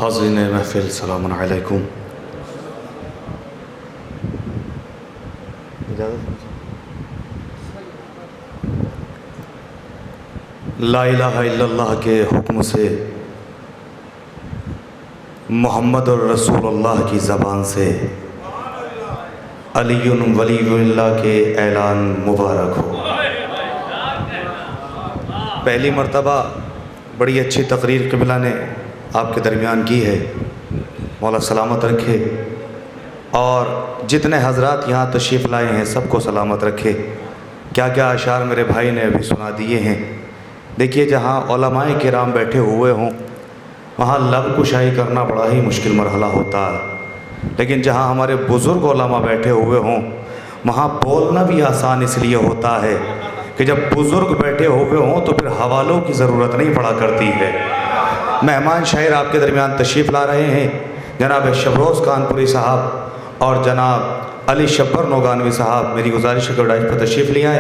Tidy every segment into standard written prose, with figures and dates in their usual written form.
हाज़रीन महफ़िल सलाम अलैकुम। ला इलाहा इल्लल्लाह के हुक्म से मोहम्मद और रसूलुल्लाह की ज़बान से अलीयुन वलीयुल्लाह के ऐलान मुबारक हो। पहली मर्तबा बड़ी अच्छी तकरीर क़िबला ने आपके दरमियान की है, मौला सलामत रखे, और जितने हज़रात यहाँ तशरीफ़ लाए हैं सबको सलामत रखे। क्या क्या अशार मेरे भाई ने अभी सुना दिए हैं। देखिए, जहाँ उलमाए किराम बैठे हुए हों वहाँ लब कुशाई करना बड़ा ही मुश्किल मरहला होता है, लेकिन जहाँ हमारे बुज़ुर्ग उलमा बैठे हुए हों वहाँ बोलना भी आसान इसलिए होता है कि जब बुज़ुर्ग बैठे हुए हों तो फिर हवालों की ज़रूरत नहीं पड़ा करती है। मेहमान शायर आपके दरमियान तशरीफ़ ला रहे हैं, जनाब शबरोज़ कानपुरी साहब और जनाब अली शब्बर नौगानवी साहब। मेरी गुजारिश है कि डाइस पर तशरीफ़ ले आए।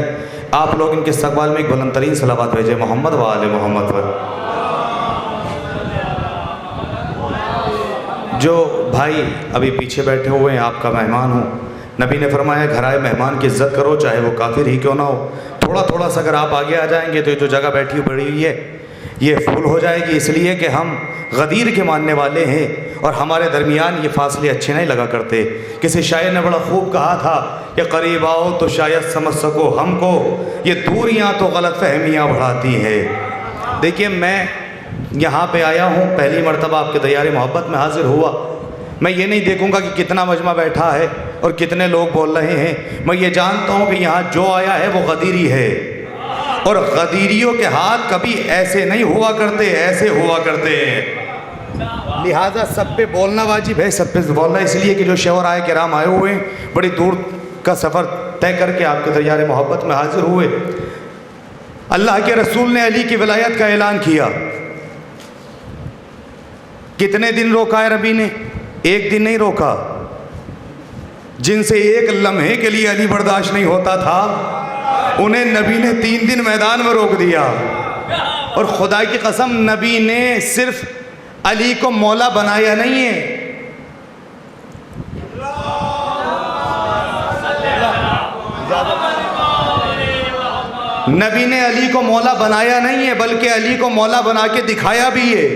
आप लोग इनके इस्तक़बाल में एक बुलंद तरीन सलावत भेजें मोहम्मद व आले मोहम्मद पर। जो भाई अभी पीछे बैठे हुए हैं आपका मेहमान हूँ। नबी ने फरमाया घर आए मेहमान की इज़्ज़त करो, चाहे वो काफिर ही क्यों ना हो। थोड़ा थोड़ा सा अगर आप आगे आ जाएंगे तो जो जगह बैठी पड़ी हुई है ये फूल हो जाएगी, इसलिए कि हम गदीर के मानने वाले हैं और हमारे दरमियान ये फासले अच्छे नहीं लगा करते। किसी शायर ने बड़ा खूब कहा था कि करीब आओ तो शायद समझ सको हमको, ये दूरियां तो गलत फहमियाँ बढ़ाती है। देखिए, मैं यहाँ पे आया हूँ, पहली मर्तबा आपके दयारे मोहब्बत में हाजिर हुआ। मैं ये नहीं देखूँगा कि कितना मजमा बैठा है और कितने लोग बोल रहे हैं। मैं ये जानता हूँ कि यहाँ जो आया है वो गदीरी है, और गदीरियों के हाथ कभी ऐसे नहीं हुआ करते, ऐसे हुआ करते हैं। लिहाजा सब पे बोलना वाजिब है, सब पे बोलना इसलिए कि जो शहराए किराम आए हुए हैं, बड़ी दूर का सफ़र तय करके आपके दरबार मोहब्बत में हाजिर हुए। अल्लाह के रसूल ने अली की विलायत का ऐलान किया। कितने दिन रोका है रबी ने? एक दिन नहीं रोका। जिनसे एक लम्हे के लिए अली बर्दाश्त नहीं होता था उन्हें नबी ने 3 दिन मैदान में रोक दिया। और खुदा की कसम, नबी ने सिर्फ अली को मौला बनाया नहीं है, नबी ने अली को मौला बनाया नहीं है, बल्कि अली को मौला बना के दिखाया भी है।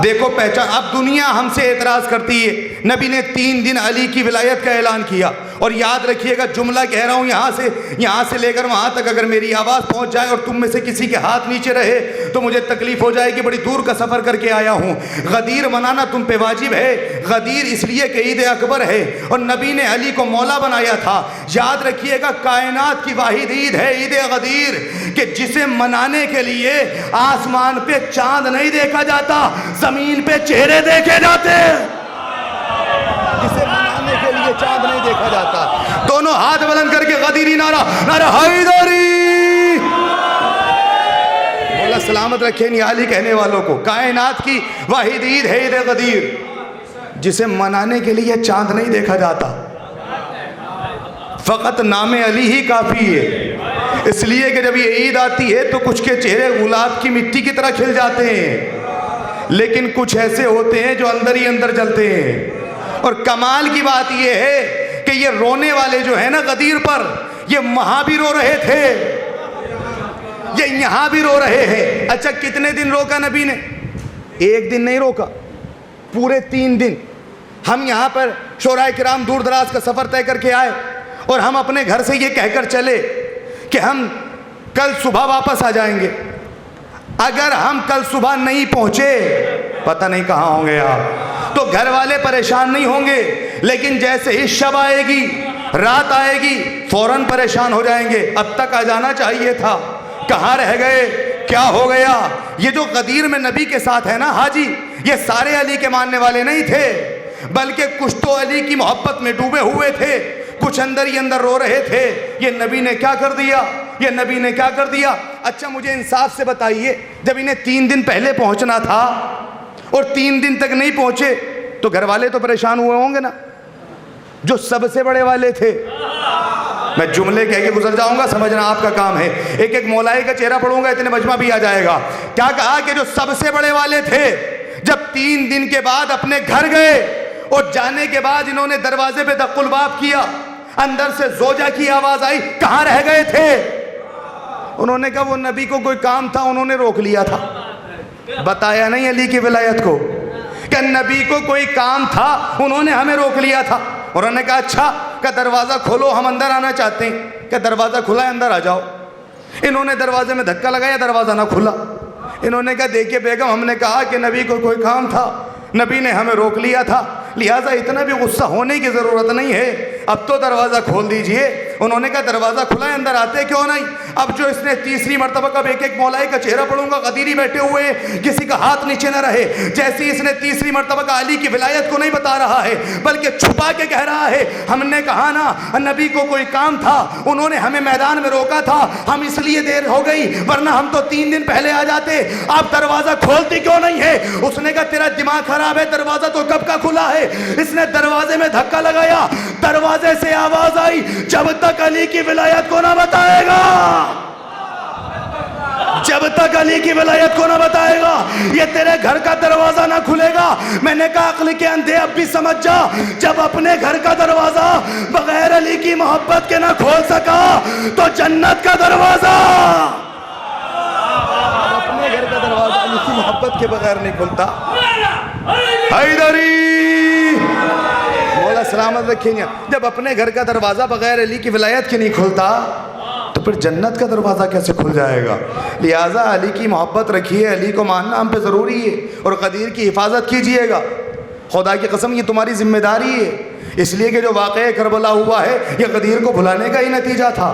देखो पहचान। अब दुनिया हमसे एतराज़ करती है। नबी ने 3 दिन अली की विलायत का ऐलान किया। और याद रखिएगा, जुमला कह रहा हूँ, यहाँ से लेकर वहाँ तक अगर मेरी आवाज़ पहुँच जाए और तुम में से किसी के हाथ नीचे रहे तो मुझे तकलीफ़ हो जाएगी। बड़ी दूर का सफ़र करके आया हूँ। गदीर मनाना तुम पे वाजिब है। गदीर इसलिए कि ईद अकबर है और नबी ने अली को मौला बनाया था। याद रखिएगा, कायनात की वाहिद ईद है ईद गदीर, कि जिसे मनाने के लिए आसमान पे चांद नहीं देखा जाता, ज़मीन पे चेहरे देखे जाते। जिसे मनाने के लिए चांद नहीं देखा जाता। दोनों हाथ बुलंद करके गदीरी नारा, नारा हैदरी। बोला सलामत रखे नियाली कहने वालों को। कायनात की वाहिद ईद है ईद गदीर, जिसे मनाने के लिए चांद नहीं देखा जाता। फ़कत नामे अली ही काफ़ी है, इसलिए कि जब ये ईद आती है तो कुछ के चेहरे गुलाब की मिट्टी की तरह खिल जाते हैं, लेकिन कुछ ऐसे होते हैं जो अंदर ही अंदर जलते हैं। और कमाल की बात यह है कि ये रोने वाले जो है ना गदीर पर, ये वहां भी रो रहे थे, ये यहां भी रो रहे हैं। अच्छा, कितने दिन रोका नबी ने? एक दिन नहीं रोका, पूरे 3 दिन। हम यहाँ पर शोराए किराम दूर दराज का सफ़र तय करके आए और हम अपने घर से ये कहकर चले कि हम कल सुबह वापस आ जाएंगे। अगर हम कल सुबह नहीं पहुँचे, पता नहीं कहाँ होंगे आप। तो घर वाले परेशान नहीं होंगे, लेकिन जैसे ही शब आएगी, रात आएगी, फौरन परेशान हो जाएंगे। अब तक आ जाना चाहिए था, कहाँ रह गए, क्या हो गया। ये जो गदीर में नबी के साथ है ना हाजी, ये सारे अली के मानने वाले नहीं थे, बल्कि कुछ तो अली की मोहब्बत में डूबे हुए थे, कुछ अंदर ही अंदर रो रहे थे। ये नबी ने क्या कर दिया, ये नबी ने क्या कर दिया। अच्छा, मुझे इंसाफ से बताइए, जब इन्हें 3 दिन पहले पहुंचना था और 3 दिन तक नहीं पहुंचे तो घर वाले तो परेशान हुए होंगे ना, जो सबसे बड़े वाले थे। मैं जुमले कह के गुजर जाऊंगा, समझना आपका काम है। एक एक मौलाई का चेहरा पढ़ूंगा, इतने मजमा भी आ जाएगा। क्या कहा कि जो सबसे बड़े वाले थे, जब 3 दिन के बाद अपने घर गए और जाने के बाद इन्होंने दरवाजे पे दक्कुल बाब किया, अंदर से जोजा की आवाज आई, कहां रह गए थे? उन्होंने कहा वो नबी को कोई काम था, उन्होंने रोक लिया था। बताया नहीं अली की विलायत को कि नबी को कोई काम था, उन्होंने हमें रोक लिया था। उन्होंने कहा अच्छा, का दरवाज़ा खोलो, हम अंदर आना चाहते हैं। क्या दरवाज़ा खुला है, अंदर आ जाओ। इन्होंने दरवाजे में धक्का लगाया, दरवाज़ा ना खुला। इन्होंने कहा देखिए बेगम, हमने कहा कि नबी को कोई काम था, नबी ने हमें रोक लिया था, लिहाजा इतना भी गुस्सा होने की ज़रूरत नहीं है, अब तो दरवाज़ा खोल दीजिए। उन्होंने कहा दरवाज़ा खुला है, अंदर आते क्यों नहीं? अब जो इसने तीसरी मरतबा कब एक एक मौलाई का चेहरा पढ़ूंगा, गदीरी बैठे हुए, किसी का हाथ नीचे न रहे। जैसे इसने तीसरी मरतबा का अली की विलायत को नहीं बता रहा है, बल्कि छुपा के कह रहा है, हमने कहा ना नबी को कोई काम था, उन्होंने हमें मैदान में रोका था, हम इसलिए देर हो गई, वरना हम तो 3 दिन पहले आ जाते। आप दरवाज़ा खोलती क्यों नहीं है? उसने कहा तेरा दिमाग खराब है, दरवाज़ा तो कब का खुला है। इसने दरवाजे में धक्का लगाया, दरवाजे से आवाज आई, जब तक अली की विलायत को ना बताएगा, जब तक अली की विलायत को ना बताएगा, ये तेरे घर का दरवाजा ना खुलेगा। मैंने कहा अक्ल के अंधे अब भी समझ जा, जब अपने घर का दरवाजा बगैर अली की मोहब्बत के ना खोल सका, तो जन्नत का दरवाजा, अपने घर का दरवाजा अली की मोहब्बत के बगैर नहीं खुलता। हैदरी मौला सलामत रखेंगे, जब अपने घर का दरवाजा बगैर अली की विलायत के नहीं खुलता, तो फिर जन्नत का दरवाज़ा कैसे खुल जाएगा? लिहाजा अली की मोहब्बत रखिए, अली को मानना हम पे ज़रूरी है, और क़दीर की हिफाजत कीजिएगा। खुदा की कसम ये तुम्हारी जिम्मेदारी है, इसलिए कि जो वाक़या करबला हुआ है ये क़दीर को भुलाने का ही नतीजा था।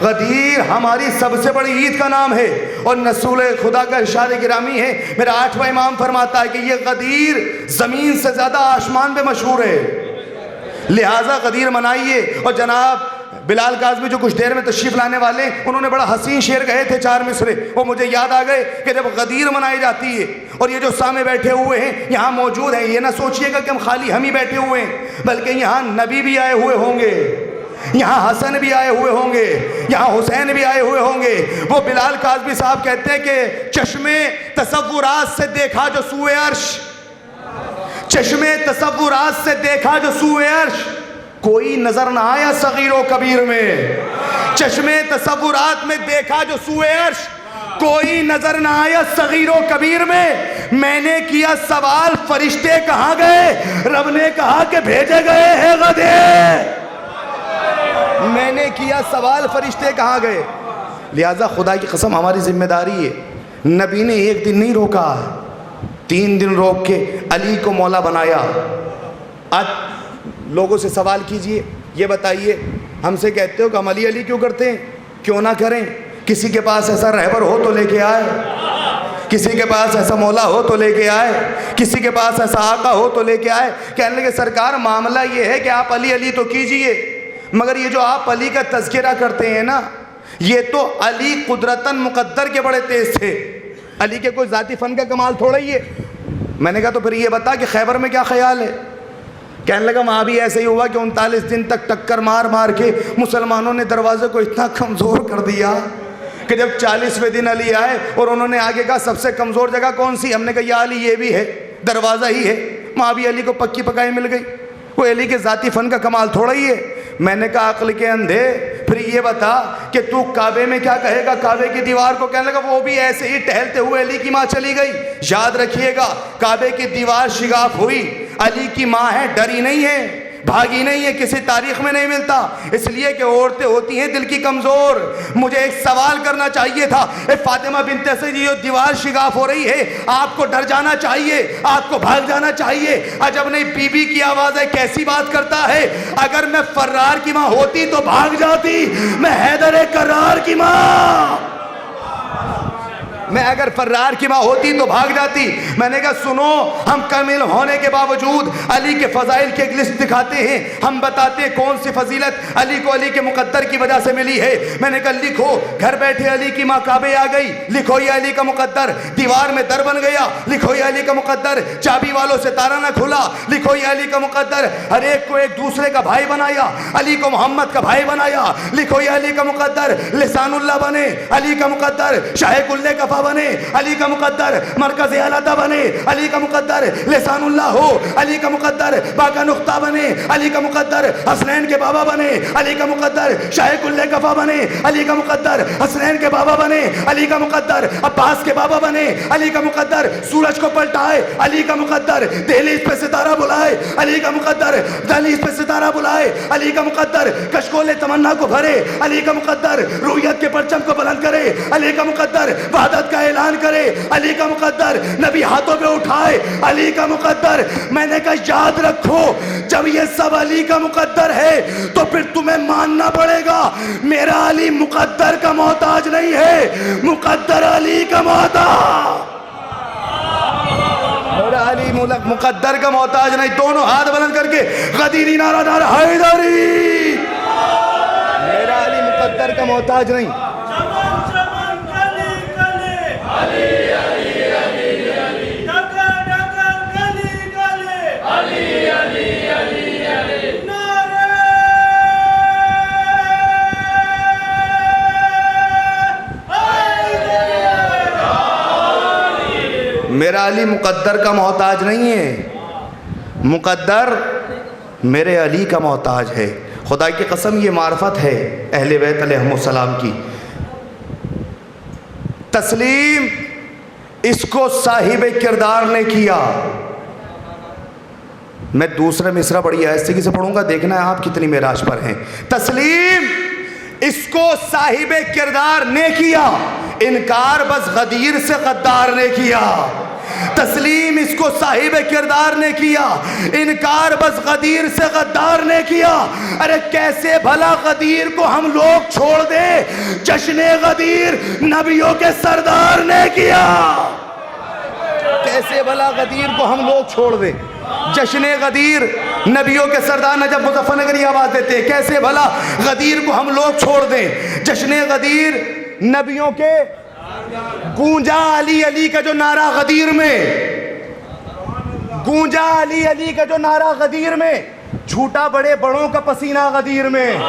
ग़दीर हमारी सबसे बड़ी ईद का नाम है, और रसूल खुदा का इरशाद गिरामी है, मेरा 8वां इमाम फरमाता है कि ये ग़दीर ज़मीन से ज़्यादा आसमान पे मशहूर है, लिहाजा ग़दीर मनाइए। और जनाब बिलाल काज़मी जो कुछ देर में तशरीफ़ लाने वाले, उन्होंने बड़ा हसीन शेर कहे थे, 4 मिसरे, वो मुझे याद आ गए कि जब ग़दीर मनाई जाती है, और ये जो सामने बैठे हुए हैं यहाँ मौजूद हैं, ये ना सोचिएगा कि हम खाली हम ही बैठे हुए हैं, बल्कि यहाँ नबी भी आए हुए होंगे, यहाँ हसन भी आए हुए होंगे, यहाँ हुसैन भी आए हुए होंगे। वो बिलाल काज़मी साहब कहते हैं कि चश्मे तसव्वुरात से देखा जो सूए अर्श, चश्मे तसव्वुरात से देखा जो सूए अर्श, कोई नजर ना आया सगीरो कबीर में। चश्मे तसव्वुरात में देखा जो सूए अर्श, कोई नजर ना आया सगीरो कबीर में। मैंने किया सवाल फरिश्ते कहाँ गए, रब ने कहा कि भेजे गए हैं गधे। मैंने किया सवाल फरिश्ते कहाँ गए। लिहाजा खुदा की कसम हमारी जिम्मेदारी है, नबी ने एक दिन नहीं रोका, 3 दिन रोक के अली को मौला बनाया। आज लोगों से सवाल कीजिए, ये बताइए, हमसे कहते हो कि हम अली अली क्यों करते हैं? क्यों ना करें? किसी के पास ऐसा रहबर हो तो लेके आए, किसी के पास ऐसा मौला हो तो लेके आए, किसी के पास ऐसा आका हो तो लेके आए। कहने लगे सरकार मामला ये है कि आप अली अली तो कीजिए, मगर ये जो आप अली का तज़किरा करते हैं ना, ये तो अली कुदरतन मुक़द्दर के बड़े तेज थे, अली के कोई ज़ाती फ़न का कमाल थोड़ा ही है। मैंने कहा तो फिर ये बता कि खैबर में क्या ख्याल है? कहने लगा वहाँ भी ऐसे ही हुआ कि 39 दिन तक टक्कर मार मार के मुसलमानों ने दरवाजे को इतना कमज़ोर कर दिया कि जब 40वें दिन अली आए और उन्होंने आगे कहा सबसे कमज़ोर जगह कौन सी? हमने कहा या अली ये भी है, दरवाज़ा ही है। वहाँ भी अली को पक्की पकाई मिल गई, कोई अली के ज़ाती फ़न का कमाल थोड़ा ही है। मैंने कहा अक्ल के अंधे, फिर ये बता कि तू काबे में क्या कहेगा, काबे की दीवार को? कहने लगा वो भी ऐसे ही टहलते हुए अली की माँ चली गई। याद रखिएगा काबे की दीवार शिगाफ हुई, अली की माँ है, डरी नहीं है, भागी नहीं है, किसी तारीख में नहीं मिलता, इसलिए कि औरतें होती हैं दिल की कमज़ोर। मुझे एक सवाल करना चाहिए था, फातिमा बिन्त असद जो दीवार शिगाफ हो रही है, आपको डर जाना चाहिए, आपको भाग जाना चाहिए। अजब नहीं, बीबी की आवाज़ है, कैसी बात करता है। अगर मैं फर्रार की माँ होती तो भाग जाती, मैं हैदर करार की माँ, मैं अगर फर्रार की माँ होती तो भाग जाती। मैंने कहा सुनो, हम कामिल होने के बावजूद अली के फ़ज़ाइल की एक लिस्ट दिखाते हैं, हम बताते हैं कौन सी फजीलत अली को अली के मुक़द्दर की वजह से मिली है। मैंने कहा लिखो, घर बैठे अली की माँ काबे आ गई, लिखो ये अली का मुक़द्दर, दीवार में दर बन गया, लिखो ये अली का मुक़द्दर, चाबी वालों से ताला ना खुला, लिखो ये अली का मुक़द्दर, हर एक को एक दूसरे का भाई बनाया, अली को मोहम्मद का भाई बनाया, लिखो ये अली का मुक़द्दर, लिसानुल्लाह बने, अली का मुक़द्दर, शाह कुल्ले का खलीफा बने, अली का मुकद्दर मरकज आलाता बने, अली का मुकद्दर लिसानुल्लाह हो, अली का मुकद्दर बाका नुख्ता बने, अली का मुकद्दर हसनैन के बाबा बने, अली का मुकद्दर शाह कुल्ले कफा बने, अली का मुकद्दर हसनैन के बाबा बने, अली का मुकद्दर अब्बास के बाबा बने, अली का मुकद्दर सूरज को पलटाए, अली का मुकद्दर दहलीज पे सितारा बुलाए, अली का मुकद्दर दहलीज पे सितारा बुलाए, अली का मुकद्दर कशकोले तमन्ना को भरे, अली का मुकद्दर रुयत के परचम को बुलंद करे, अली का मुकद्दर वहदत का ऐलान करे, अली का मुकद्दर नबी हाथों पे उठाए, अली का मुकद्दर। मैंने कहा याद रखो, जब ये सब अली का मुकद्दर है तो फिर तुम्हें मानना पड़ेगा मेरा अली मुकद्दर का मोहताज नहीं है, मुकद्दर अली का मोहताज, मेरा अली मुकद्दर का मोहताज नहीं। दोनों हाथ बुलंद करके गदीरी नारा नारा हैदरी, मेरा अली मुकद्दर का मोहताज नहीं। मेरा अली मुकद्दर का मोहताज नहीं है, मुकद्दर मेरे अली का मोहताज है। खुदा की कसम ये मार्फत है अहले बैत अलैहिमुस्सलाम की। तस्लीम इसको साहिब किरदार ने किया। मैं दूसरा मिसरा बड़ी आहिस्ते से पढ़ूंगा, देखना है आप कितनी मेराज पर हैं। तस्लीम इसको साहिब किरदार ने किया, इनकार बस गदीर से गद्दार ने किया। तस्लीम इसको साहिब किरदार ने किया, इनकार बस गदीर से गद्दार ने किया। अरे कैसे भला गदीर को हम लोग छोड़ दे, जश्न गदीर नबियों के सरदार ने किया। कैसे भला गदीर को हम लोग छोड़ दे, जश्न गदीर नबियों के सरदार नजब मुजफ्फरनगर की आवाज देते हैं। कैसे भला गदीर को हम लोग छोड़ दें, जश्न गदीर नबियों के गूंजा अली अली का जो नारा गदीर में, गूंजा अली अली का जो नारा गदीर में, झूठा बड़े बड़ों का पसीना गदीर में।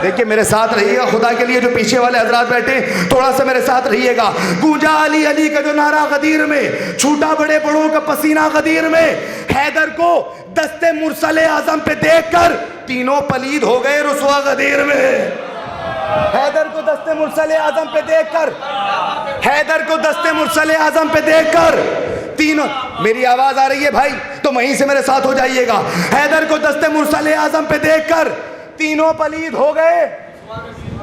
देखिए मेरे साथ रहिएगा, खुदा के लिए जो पीछे वाले हजरात बैठे थोड़ा सा मेरे साथ रहिएगा। गूंजा अली अली का जो नारा गदीर में, झूठा बड़े बड़ों का पसीना गदीर में। हैदर को दस्ते मुरसले आजम पे देखकर तीनों पलीद हो गए रुसवा गदीर में। हैदर को दस्ते मुरसले आजम पे देखकर, हैदर को दस्ते मुरसले आजम पे देखकर तीनों, मेरी आवाज आ रही है भाई तो वहीं से मेरे साथ हो जाइएगा। हैदर को दस्ते मुरसले आजम पे देखकर तीनों पलीद हो गए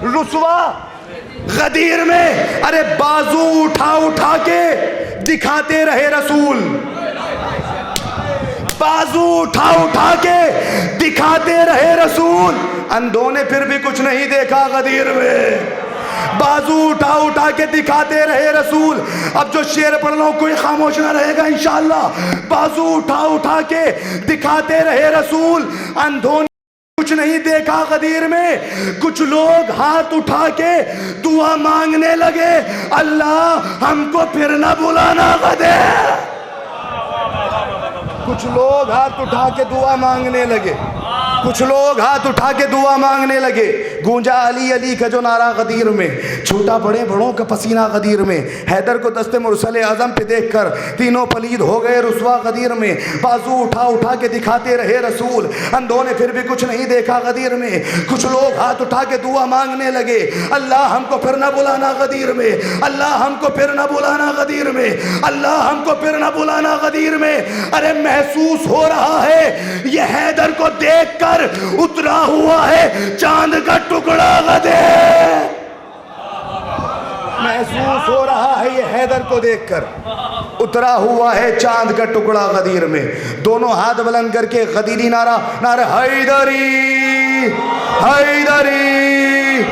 रुसवा गदीर में। अरे बाजू उठा उठा के दिखाते रहे रसूल, बाजू उठा उठा के दिखाते रहे रसूल। अंधों ने फिर भी कुछ नहीं देखा गदीर में, बाजू उठा उठा के दिखाते रहे रसूल। अब जो शेर पढ़ लो कोई खामोश ना रहेगा इंशाअल्लाह। बाजू उठा उठा के दिखाते रहे रसूल। अंधों ने कुछ नहीं देखा गदीर में। कुछ लोग हाथ उठा के दुआ मांगने लगे, अल्लाह हमको फिर ना बुलाना गदीर। कुछ लोग हाथ उठा के दुआ मांगने लगे, कुछ लोग हाथ उठा के दुआ मांगने लगे। गूंजा अली अली का जो नारा गदीर में, छूटा बड़े बड़ों का पसीना गदीर में। हैदर को दस्ते मुरसले आजम पे देखकर तीनों पलीद हो गए रुसवा गदीर में। बाजू उठा उठा के दिखाते रहे रसूल। अंधों ने फिर भी कुछ नहीं देखा गदीर में। कुछ लोग हाथ उठा के दुआ मांगने लगे, अल्लाह हमको फिर ना बुलाना गदीर में, अल्लाह हमको फिर ना बुलाना गदीर में, अल्लाह हमको फिर ना बुलाना गदीर में। अरे महसूस हो रहा है ये हैदर को देखकर उतरा हुआ है चांद का टुकड़ा गदीर। महसूस हो रहा है ये हैदर को देखकर उतरा हुआ है चांद का टुकड़ा गदीर में। दोनों हाथ बुलंद करके गदीरी नारा नारा हैदरी हैदरी।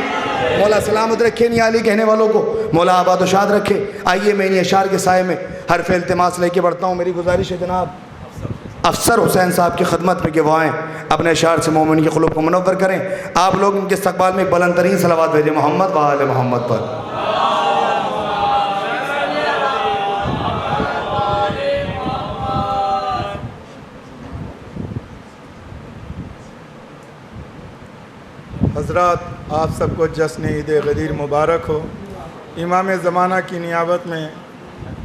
मौला सलामत रखे नियाली कहने वालों को मौला आबाद शाद रखे। आइए मैं इन अशार के साए में हर्फ इल्तिमास लेके बढ़ता हूँ। मेरी गुजारिश है जनाब अफसर हुसैन साहब की खदमत में कि वो आएँ, अपने अशार से मोमिन के क़ुलूब को मुनव्वर करें। आप लोग इनके इस्तक़बाल में बुलंद तरीन सलावत भेजें मोहम्मद व आले मोहम्मद पर। हज़रात आप सबको जश्न ईद गदीर मुबारक हो। इमाम ज़माना की नियाबत में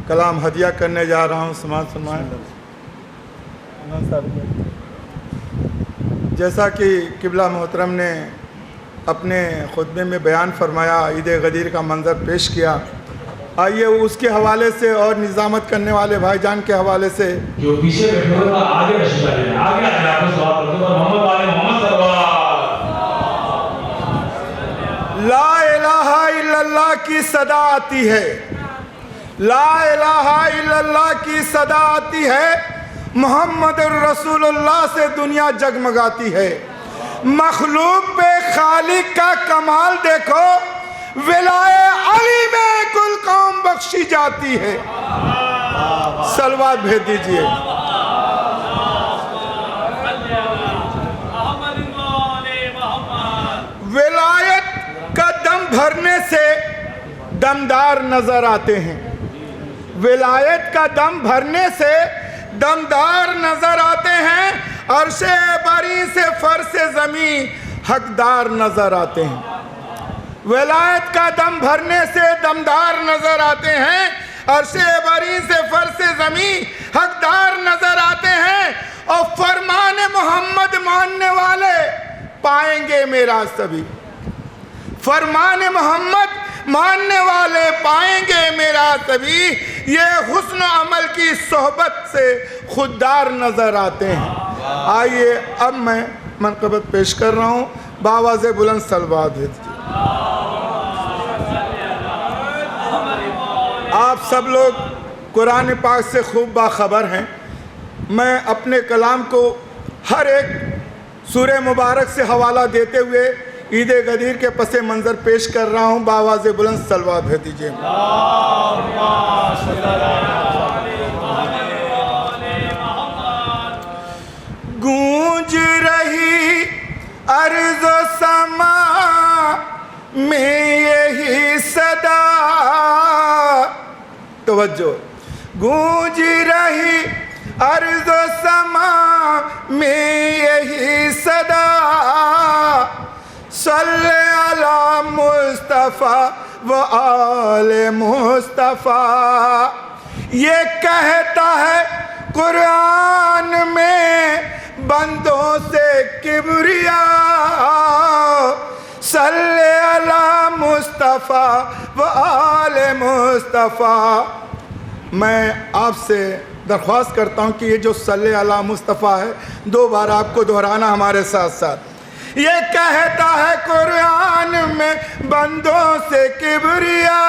कलाम हदिया करने जा रहा हूँ। समाज फरमाएं। जैसा कि किबला मोहतरम ने अपने खुतबे में बयान फरमाया, ईद गदीर का मंज़र पेश किया, आइए उसके हवाले से और निज़ामत करने वाले भाईजान के हवाले से जो पीछे बैठे हो आगे तशरीफ लाइए, आगे आइए, आपको सवाल करते हैं। मोहम्मद वाले मोहम्मद सल्लल्लाहु ला इलाहा इल्लल्लाह की सदा आती है, ला इलाहा इल्लल्लाह की सदा आती है, मोहम्मद रसूलुल्लाह से दुनिया जगमगाती है। मखलूक पे खालिक का कमाल देखो, विलाए अली में कुल कौम बख्शी जाती है। सलवात भेज दीजिए। विलायत का दम भरने से दमदार नजर आते हैं, विलायत का दम भरने से दमदार नजर आते हैं। अर्शे बरी से फर्श ज़मी हकदार नजर आते हैं। विलायत का दम भरने से दमदार नजर आते हैं, अर्शे बरी से फर्श ज़मी हकदार नजर आते हैं। और फरमान मोहम्मद मानने वाले पाएंगे मेरा सभी, फरमान मोहम्मद मानने वाले पाएंगे मेरा सभी। ये हुस्न अमल की सोहबत से खुददार नजर आते हैं। आइए अब मैं मनक़बत पेश कर रहा हूँ, बावाज़े बुलंद सलवात भेजिए। आप सब लोग कुरान पाक से खूब बाखबर हैं। मैं अपने कलाम को हर एक सूरह मुबारक से हवाला देते हुए ईद गदीर के पसे मंज़र पेश कर रहा हूँ। बावाज़े बुलंद सलवात भेज दीजिए। गूंज रही अर्ज़ व समा में यही सदा, तवज्जो, गूंज रही अर्ज़ व समा में यही सदा, सल्ले अला मुस्तफ़ा व आले मुस्तफ़ा। ये कहता है कुरान में बंदों से किबरिया, सल्ले अला मुस्तफ़ा व आले मुस्तफ़ा। मैं आपसे दरख्वास्त करता हूँ कि ये जो सल्ले अला मुस्तफ़ा है, दो बार आपको दोहराना हमारे साथ साथ। ये कहता है कुरान में बंदों से किबरिया,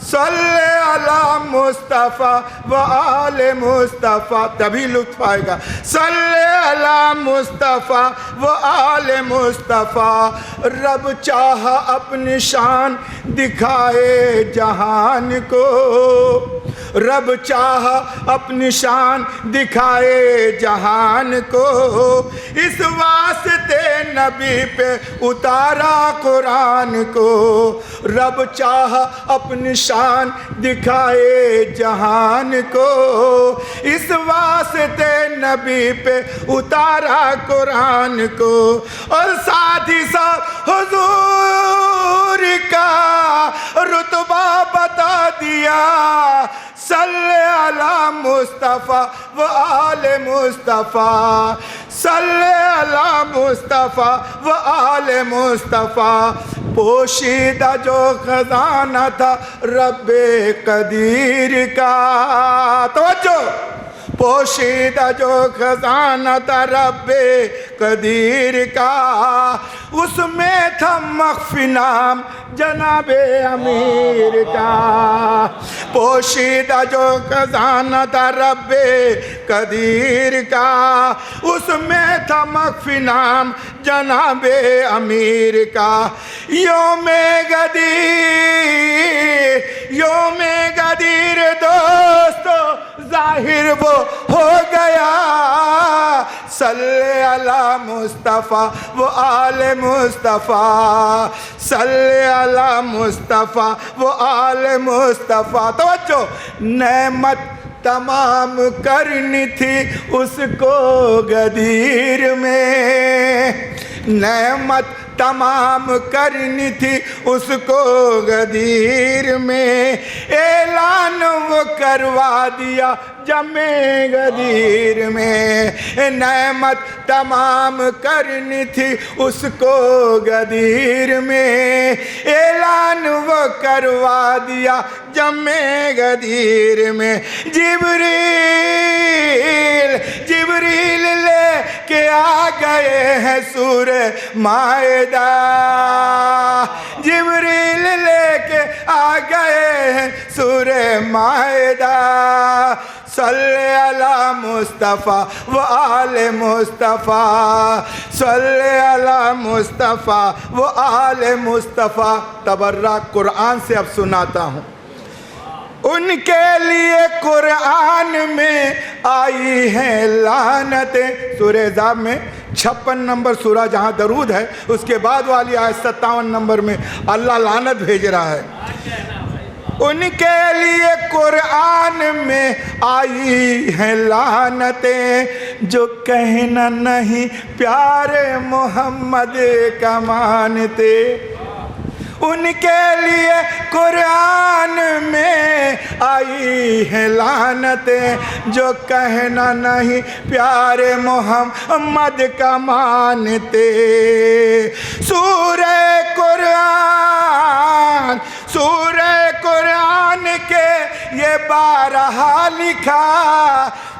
सल्ले अला मुस्तफ़ा व आले मुस्तफ़ा, तभी लुत्फ़ आएगा। सल्ले अला मुस्तफ़ा व आले मुस्तफ़ा। रब चाह अपनी शान दिखाए जहान को, रब चाह अपनी शान दिखाए जहान को, इस वास्ते नबी पे उतारा कुरान को। रब चाह अपनी शान दिखाए जहान को, इस वास्ते नबी पे उतारा कुरान को। और साथ ही साथ हुजूर का रुतबा बता दिया, सल्ले अला मुस्तफ़ा व आले मुस्तफ़ा, सल्ले अला मुस्तफ़ा व आले मुस्तफ़ा। पोशीदा जो खजाना था रब्बे कदीर का, तवज्जो, पोशीदा जो खजाना था रब्बे कदीर का, उसमें था मख्फी नाम जनाबे अमीर का। पोशीदा जो खजाना था रब्बे कदीर का, उसमें था मख्फी नाम जनाबे अमीर का। योमे गदीर दोस्तों जाहिर वो हो गया, सल्ले अला मुस्तफ़ा वो आले मुस्तफ़ा, सल्ले अला मुस्तफ़ा वो आले मुस्तफ़ा। तवज्जो, नेमत तमाम करनी थी उसको गदीर में, नेमत तमाम करनी थी उसको गदीर में, ऐलान वो करवा दिया जमे गदीर में। नेमत तमाम करनी थी उसको गदीर में, ऐलान वो करवा दिया जमे गदीर में। जिब्रील लेके आ गए हैं सूरे मायदा, जिब्रील लेके आ गए हैं सूरे मायदा। सल्ले अला मुस्तफ़ा व आले मुस्तफ़ा, सल्ले अला मुस्तफ़ा व आले मुस्तफ़ा। तबर्रा कुरान से अब सुनाता हूँ। उनके लिए कुरान में आई हैं लानतें। सूरह ज़ाब में 56 नंबर सूरा जहाँ दरूद है, उसके बाद वाली आयत 57 नंबर में अल्लाह लानत भेज रहा है। उनके लिए कुरान में आई हैं लानतें, जो कहना नहीं प्यारे मोहम्मद का मानते। उनके लिए कुरान में आई है लानतें, जो कहना नहीं प्यारे मोहम्मद का मानते। सूरह कुरान के ये 12 लिखा,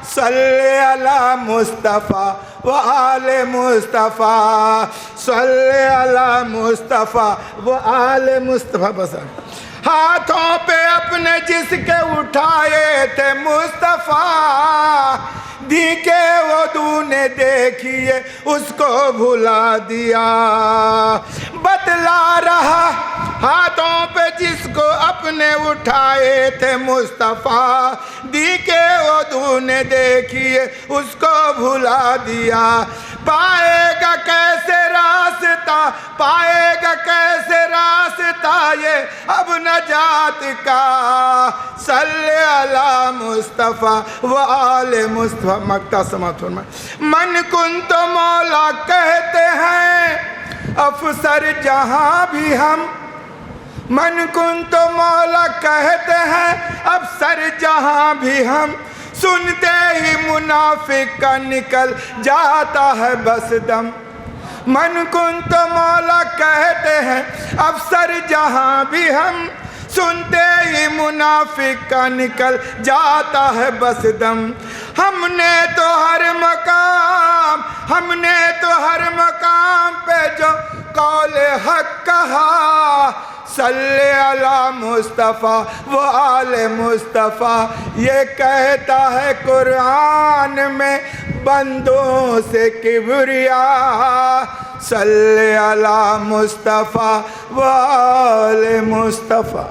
सल्ले अला मुस्तफ़ा व आले मुस्तफ़ा, सल्ले अला मुस्तफ़ा व आले मुस्तफ़ा। बस हाथों पे अपने जिसके उठाए थे मुस्तफ़ा, दी के वधू ने देखिए उसको भुला दिया। बतला रहा हाथों पे जिसको अपने उठाए थे मुस्तफ़ा, दी के वधू ने देखिए उसको भुला दिया। पाएगा कैसे रास्ता, पाएगा कैसे रास्ता ये अब नजात का, सल्ले अला मुस्तफ़ा व आले मुस्तफ़ा। मक्ता समात फरमाए। मन कुन तो मौला कहते हैं अफसर जहां भी हम, मन कुन तो मौला कहते हैं अफसर जहां भी हम, सुनते ही मुनाफिक का निकल जाता है बस दम। मन कुन तो मौला कहते हैं अफसर जहां भी हम, सुनते ही मुनाफिक का निकल जाता है बस दम। हमने तो हर मकाम पे जो कौले हक कहा, सल्ले अला मुस्तफ़ा व आले मुस्तफ़ा। ये कहता है कुरान में बंदों से किबरिया, सल्ले अला मुस्तफ़ा व आले मुस्तफ़ा।